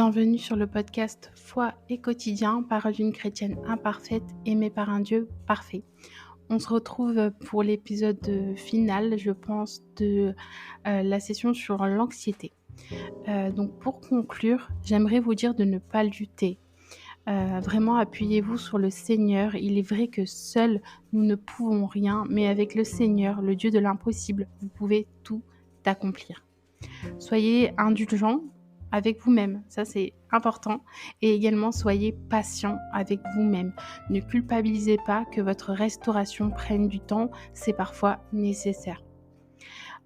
Bienvenue sur le podcast Foi et quotidien, parole d'une chrétienne imparfaite, aimée par un Dieu parfait. On se retrouve pour l'épisode final, je pense, de la session sur l'anxiété. Donc pour conclure, j'aimerais vous dire de ne pas lutter. Vraiment, appuyez-vous sur le Seigneur. Il est vrai que seuls, nous ne pouvons rien, mais avec le Seigneur, le Dieu de l'impossible, vous pouvez tout accomplir. Soyez indulgents avec vous-même, ça c'est important, et également soyez patient avec vous-même. Ne culpabilisez pas que votre restauration prenne du temps, c'est parfois nécessaire.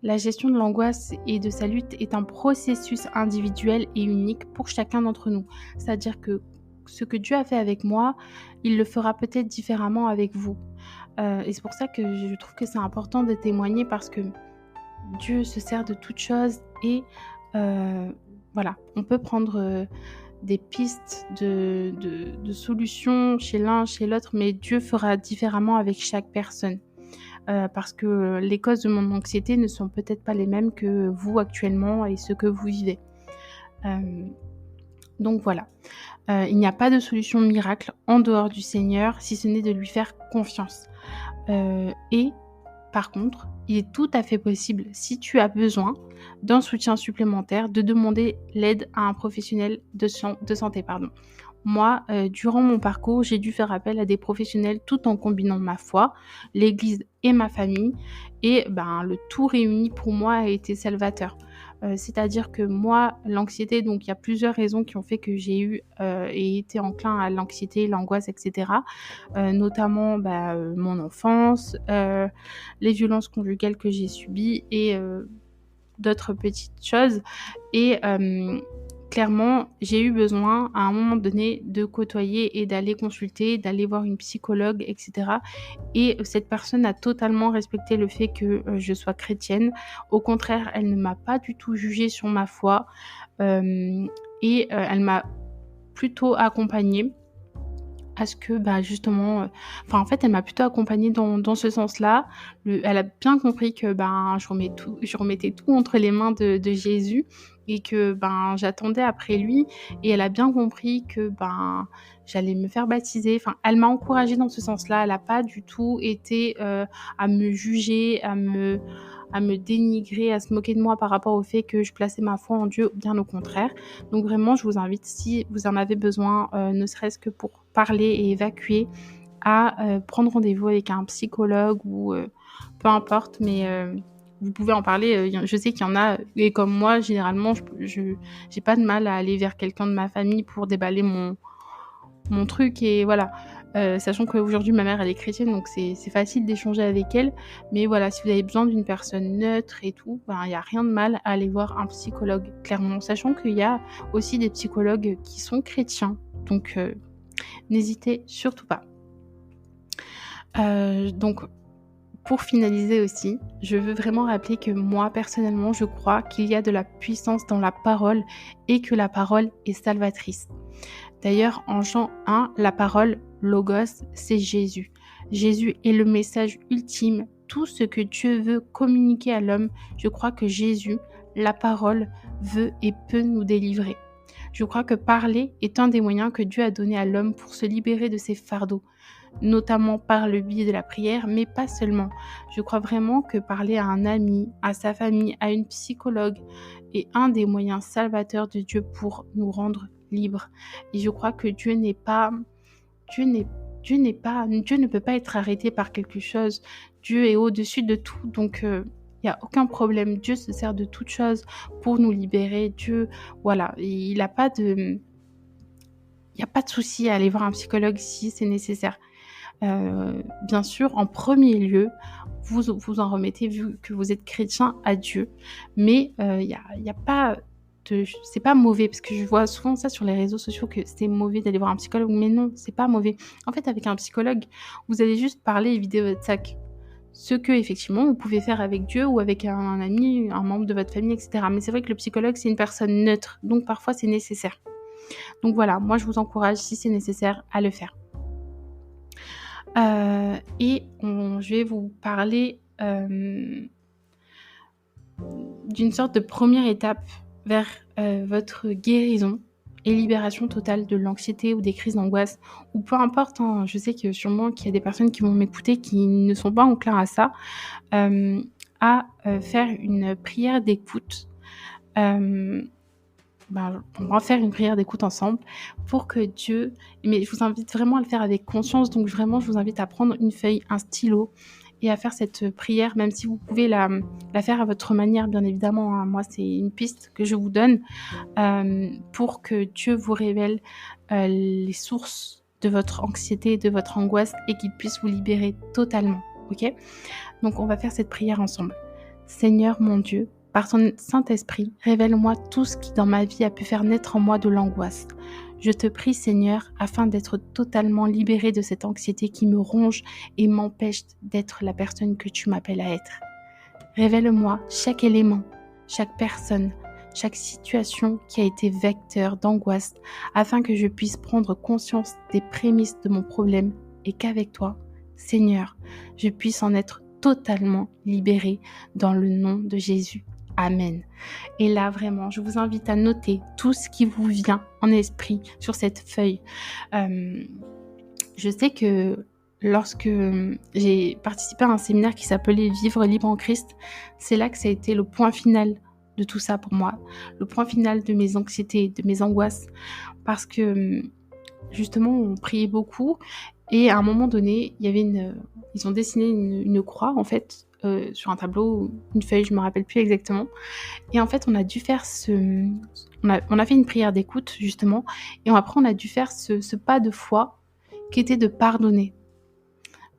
La gestion de l'angoisse et de sa lutte est un processus individuel et unique pour chacun d'entre nous. C'est-à-dire que ce que Dieu a fait avec moi, il le fera peut-être différemment avec vous. Et c'est pour ça que je trouve que c'est important de témoigner parce que Dieu se sert de toutes choses et voilà, on peut prendre des pistes de solutions chez l'un, chez l'autre, mais Dieu fera différemment avec chaque personne. Parce que les causes de mon anxiété ne sont peut-être pas les mêmes que vous actuellement et ce que vous vivez. Donc voilà, il n'y a pas de solution miracle en dehors du Seigneur si ce n'est de lui faire confiance. Et par contre, il est tout à fait possible, si tu as besoin d'un soutien supplémentaire, de demander l'aide à un professionnel de santé. Moi, durant mon parcours, j'ai dû faire appel à des professionnels tout en combinant ma foi, l'église et ma famille. Et le tout réuni pour moi a été salvateur. C'est-à-dire que moi, l'anxiété, donc il y a plusieurs raisons qui ont fait que j'ai eu et été enclin à l'anxiété, l'angoisse, etc. Notamment mon enfance, les violences conjugales que j'ai subies et d'autres petites choses. Et clairement, j'ai eu besoin à un moment donné de côtoyer et d'aller consulter, d'aller voir une psychologue, etc. Et cette personne a totalement respecté le fait que je sois chrétienne. Au contraire, elle ne m'a pas du tout jugée sur ma foi et elle m'a plutôt accompagnée à ce que justement, en fait, elle m'a plutôt accompagnée dans ce sens-là. Elle a bien compris que je remettais tout entre les mains de Jésus et que j'attendais après lui. Et elle a bien compris que j'allais me faire baptiser. Enfin, elle m'a encouragée dans ce sens-là. Elle n'a pas du tout été à me juger, à me dénigrer, à se moquer de moi par rapport au fait que je plaçais ma foi en Dieu, bien au contraire. Donc vraiment, je vous invite, si vous en avez besoin, ne serait-ce que pour parler et évacuer, à prendre rendez-vous avec un psychologue ou peu importe, mais vous pouvez en parler. Je sais qu'il y en a, et comme moi, généralement, je j'ai pas de mal à aller vers quelqu'un de ma famille pour déballer mon truc et voilà. Sachant qu'aujourd'hui ma mère elle est chrétienne, donc c'est facile d'échanger avec elle, mais voilà, si vous avez besoin d'une personne neutre et tout, il y a rien de mal à aller voir un psychologue, clairement, sachant qu'il y a aussi des psychologues qui sont chrétiens, donc n'hésitez surtout pas. Donc pour finaliser aussi, je veux vraiment rappeler que moi personnellement je crois qu'il y a de la puissance dans la parole et que la parole est salvatrice. D'ailleurs, en Jean 1, la parole Logos, c'est Jésus. Jésus est le message ultime. Tout ce que Dieu veut communiquer à l'homme, je crois que Jésus, la parole, veut et peut nous délivrer. Je crois que parler est un des moyens que Dieu a donné à l'homme pour se libérer de ses fardeaux, notamment par le biais de la prière, mais pas seulement. Je crois vraiment que parler à un ami, à sa famille, à une psychologue est un des moyens salvateurs de Dieu pour nous rendre libres. Et je crois que Dieu ne peut pas être arrêté par quelque chose. Dieu est au-dessus de tout, donc il n'y a aucun problème. Dieu se sert de toutes choses pour nous libérer. Dieu, voilà, il n'y a pas de souci à aller voir un psychologue si c'est nécessaire. Bien sûr, en premier lieu, vous en remettez, vu que vous êtes chrétien, à Dieu. Mais il y a pas c'est pas mauvais, parce que je vois souvent ça sur les réseaux sociaux, que c'est mauvais d'aller voir un psychologue, mais non, c'est pas mauvais. En fait, avec un psychologue, vous allez juste parler et vider votre sac. Ce que, effectivement, vous pouvez faire avec Dieu ou avec un ami, un membre de votre famille, etc. Mais c'est vrai que le psychologue, c'est une personne neutre, donc parfois c'est nécessaire. Donc voilà, moi je vous encourage, si c'est nécessaire, à le faire. Je vais vous parler d'une sorte de première étape vers votre guérison. et libération totale de l'anxiété ou des crises d'angoisse ou peu importe, hein. Je sais que sûrement qu'il y a des personnes qui vont m'écouter qui ne sont pas enclins à ça, à faire une prière d'écoute. Hem, on va faire une prière d'écoute ensemble pour que Dieu mais je vous invite vraiment à le faire avec conscience, donc vraiment je vous invite à prendre une feuille, un stylo et à faire cette prière, même si vous pouvez la faire à votre manière bien évidemment, hein. Moi, c'est une piste que je vous donne, pour que Dieu vous révèle, les sources de votre anxiété, de votre angoisse et qu'il puisse vous libérer totalement, OK? Donc on va faire cette prière ensemble. Seigneur mon Dieu, par ton Saint-Esprit, révèle-moi tout ce qui dans ma vie a pu faire naître en moi de l'angoisse. Je te prie Seigneur, afin d'être totalement libérée de cette anxiété qui me ronge et m'empêche d'être la personne que tu m'appelles à être. Révèle-moi chaque élément, chaque personne, chaque situation qui a été vecteur d'angoisse, afin que je puisse prendre conscience des prémices de mon problème et qu'avec toi, Seigneur, je puisse en être totalement libérée dans le nom de Jésus. Amen. Et là, vraiment, je vous invite à noter tout ce qui vous vient en esprit sur cette feuille. Je sais que lorsque j'ai participé à un séminaire qui s'appelait Vivre libre en Christ, c'est là que ça a été le point final de tout ça pour moi, le point final de mes anxiétés, de mes angoisses, parce que justement, on priait beaucoup et à un moment donné, il y avait ils ont dessiné une croix en fait sur un tableau, une feuille, je me rappelle plus exactement. Et en fait, on a dû faire on a fait une prière d'écoute justement, et après on a dû faire ce pas de foi qui était de pardonner.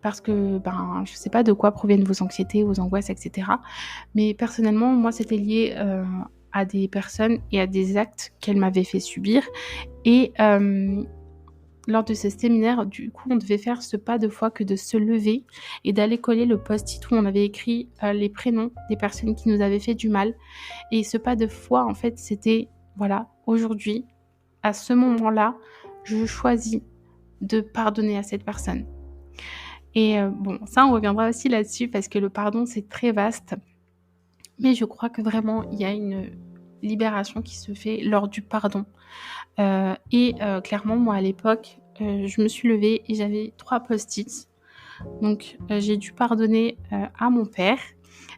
Parce que je sais pas de quoi proviennent vos anxiétés, vos angoisses, etc. Mais personnellement, moi, c'était lié à des personnes et à des actes qu'elles m'avaient fait subir. Et lors de ce séminaire, du coup, on devait faire ce pas de foi que de se lever et d'aller coller le post-it où on avait écrit les prénoms des personnes qui nous avaient fait du mal. Et ce pas de foi, en fait, c'était, voilà, aujourd'hui, à ce moment-là, je choisis de pardonner à cette personne. Et ça, on reviendra aussi là-dessus parce que le pardon, c'est très vaste. Mais je crois que vraiment, il y a une libération qui se fait lors du pardon. Clairement, moi, à l'époque, je me suis levée et j'avais 3 post-it. Donc, j'ai dû pardonner à mon père.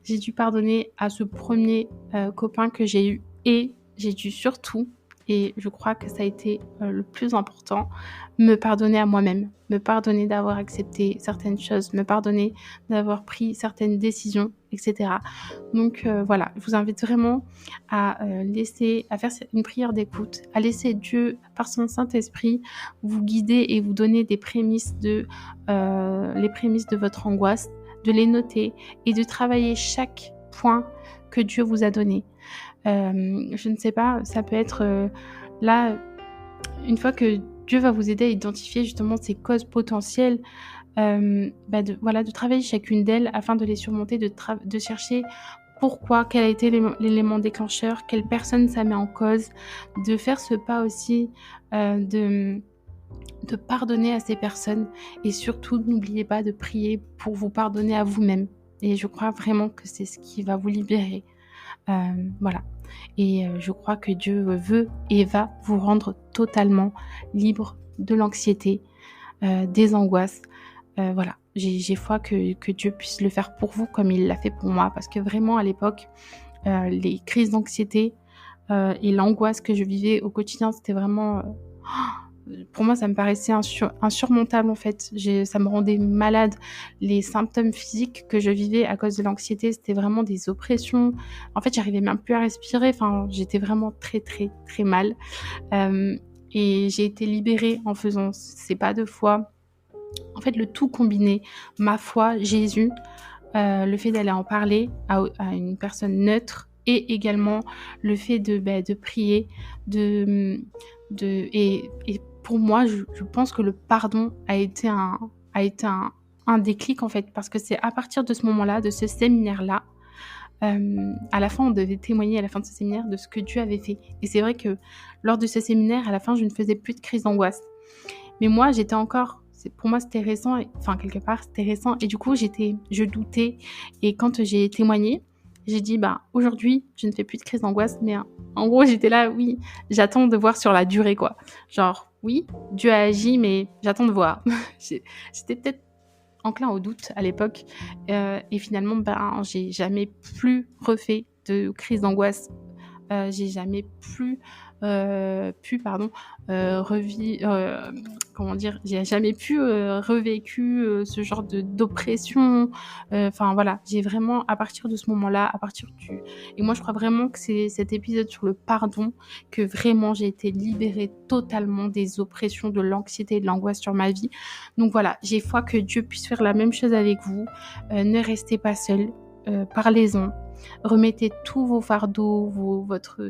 J'ai dû pardonner à ce premier copain que j'ai eu. Et j'ai dû surtout, et je crois que ça a été le plus important, me pardonner à moi-même. Me pardonner d'avoir accepté certaines choses, me pardonner d'avoir pris certaines décisions, etc. Donc voilà, je vous invite vraiment à faire une prière d'écoute, à laisser Dieu, par son Saint-Esprit, vous guider et vous donner les prémices de votre angoisse, de les noter et de travailler chaque point que Dieu vous a donné. Je ne sais pas, ça peut être là, une fois que Dieu va vous aider à identifier justement ces causes potentielles, de travailler chacune d'elles afin de les surmonter, de chercher pourquoi, quel a été l'élément déclencheur, quelle personne ça met en cause, de faire ce pas aussi de pardonner à ces personnes et surtout n'oubliez pas de prier pour vous pardonner à vous-même. Et je crois vraiment que c'est ce qui va vous libérer. Voilà. Et je crois que Dieu veut et va vous rendre totalement libre de l'anxiété, des angoisses. Voilà. J'ai foi que Dieu puisse le faire pour vous comme il l'a fait pour moi. Parce que vraiment, à l'époque, les crises d'anxiété et l'angoisse que je vivais au quotidien, c'était vraiment... pour moi, ça me paraissait insurmontable en fait. Ça me rendait malade. Les symptômes physiques que je vivais à cause de l'anxiété, c'était vraiment des oppressions. En fait, j'arrivais même plus à respirer. Enfin, j'étais vraiment très, très, très mal. Et j'ai été libérée en faisant ces pas de foi. En fait, le tout combiné, ma foi, Jésus, le fait d'aller en parler à une personne neutre et également le fait de prier, et pour moi, je pense que le pardon a été un déclic en fait, parce que c'est à partir de ce moment-là, de ce séminaire-là, à la fin, on devait témoigner à la fin de ce séminaire de ce que Dieu avait fait. Et c'est vrai que lors de ce séminaire, à la fin, je ne faisais plus de crise d'angoisse. Mais moi, pour moi, c'était récent, quelque part, c'était récent. Et du coup, je doutais. Et quand j'ai témoigné, J'ai dit: «Bah, aujourd'hui, je ne fais plus de crise d'angoisse», mais en gros, j'étais là: «Oui, j'attends de voir sur la durée, quoi». Genre, oui, Dieu a agi, mais j'attends de voir. J'étais peut-être enclin au doute à l'époque, et finalement, ben, j'ai jamais plus refait de crise d'angoisse. J'ai jamais plus, pu pardon, revi comment dire? J'ai jamais pu, revécu, ce genre d'oppression, enfin voilà, j'ai vraiment à partir de ce moment-là, à partir du et moi je crois vraiment que c'est cet épisode sur le pardon que vraiment j'ai été libérée totalement des oppressions, de l'anxiété et de l'angoisse sur ma vie. Donc voilà, j'ai foi que Dieu puisse faire la même chose avec vous. Ne restez pas seuls, parlez-en. Remettez tous vos fardeaux, votre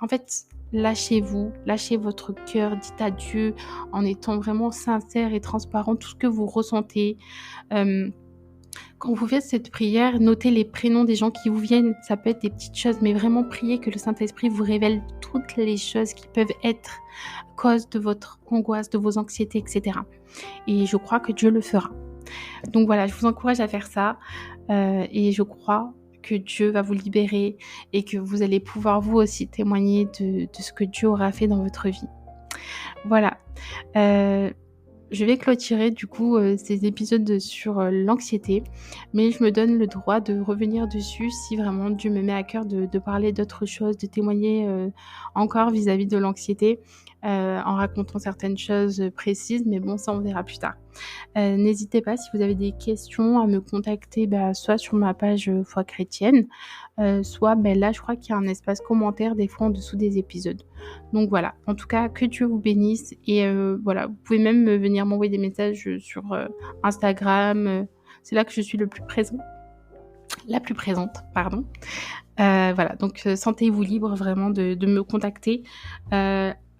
en fait, lâchez-vous, lâchez votre cœur, dites à Dieu en étant vraiment sincère et transparent tout ce que vous ressentez. Hem, Quand vous faites cette prière, notez les prénoms des gens qui vous viennent. Ça peut être des petites choses, mais vraiment priez que le Saint-Esprit vous révèle toutes les choses qui peuvent être cause de votre angoisse, de vos anxiétés, et cetera. Et je crois que Dieu le fera. Donc voilà, je vous encourage à faire ça, et je crois que Dieu va vous libérer et que vous allez pouvoir vous aussi témoigner de ce que Dieu aura fait dans votre vie. Voilà, heu, je vais clôturer du coup, ces épisodes sur, l'anxiété, mais je me donne le droit de revenir dessus si vraiment Dieu me met à cœur de parler d'autres choses, de témoigner, encore vis-à-vis de l'anxiété, en racontant certaines choses, précises, mais bon ça on verra plus tard. N'hésitez pas si vous avez des questions à me contacter, soit sur ma page, Foi chrétienne, soit, là je crois qu'il y a un espace commentaire des fois en dessous des épisodes. Donc voilà, en tout cas que Dieu vous bénisse et voilà, vous pouvez même, venir m'envoyer des messages, sur, Instagram, c'est là que je suis la plus présente, pardon. Voilà, donc sentez-vous libre vraiment de me contacter.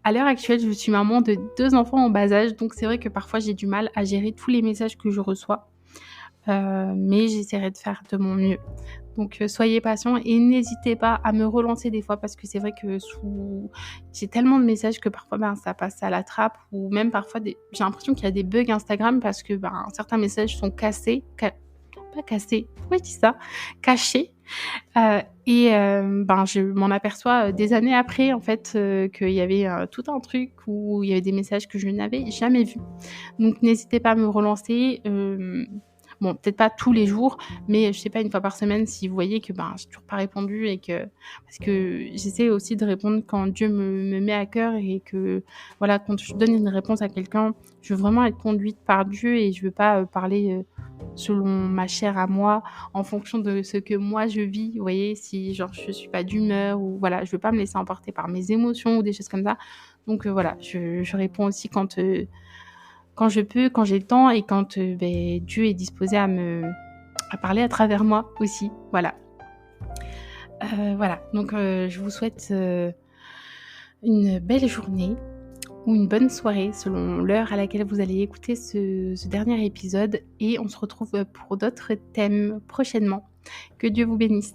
À l'heure actuelle, je suis maman de 2 enfants en bas âge, donc c'est vrai que parfois j'ai du mal à gérer tous les messages que je reçois, mais j'essaierai de faire de mon mieux. Donc soyez patients et n'hésitez pas à me relancer des fois parce que c'est vrai que j'ai tellement de messages que parfois, ça passe à la trappe ou même parfois j'ai l'impression qu'il y a des bugs Instagram parce que, certains messages sont pas cassés, pourquoi je dis ça? Cachés. Et je m'en aperçois, des années après en fait, qu'il y avait, tout un truc où il y avait des messages que je n'avais jamais vus. Donc n'hésitez pas à me relancer, bon peut-être pas tous les jours, mais je sais pas, 1 fois par semaine si vous voyez que, j'ai toujours pas répondu et que parce que j'essaie aussi de répondre quand Dieu me met à cœur et que voilà, quand je donne une réponse à quelqu'un, je veux vraiment être conduite par Dieu et je veux pas, parler, selon ma chair à moi, en fonction de ce que moi je vis, vous voyez? Si genre je suis pas d'humeur ou voilà, je veux pas me laisser emporter par mes émotions ou des choses comme ça. Donc voilà, je réponds aussi quand je peux, quand j'ai le temps et quand, Dieu est disposé à parler à travers moi aussi, voilà. Voilà, donc je vous souhaite, une belle journée ou une bonne soirée selon l'heure à laquelle vous allez écouter ce dernier épisode et on se retrouve, pour d'autres thèmes prochainement. Que Dieu vous bénisse.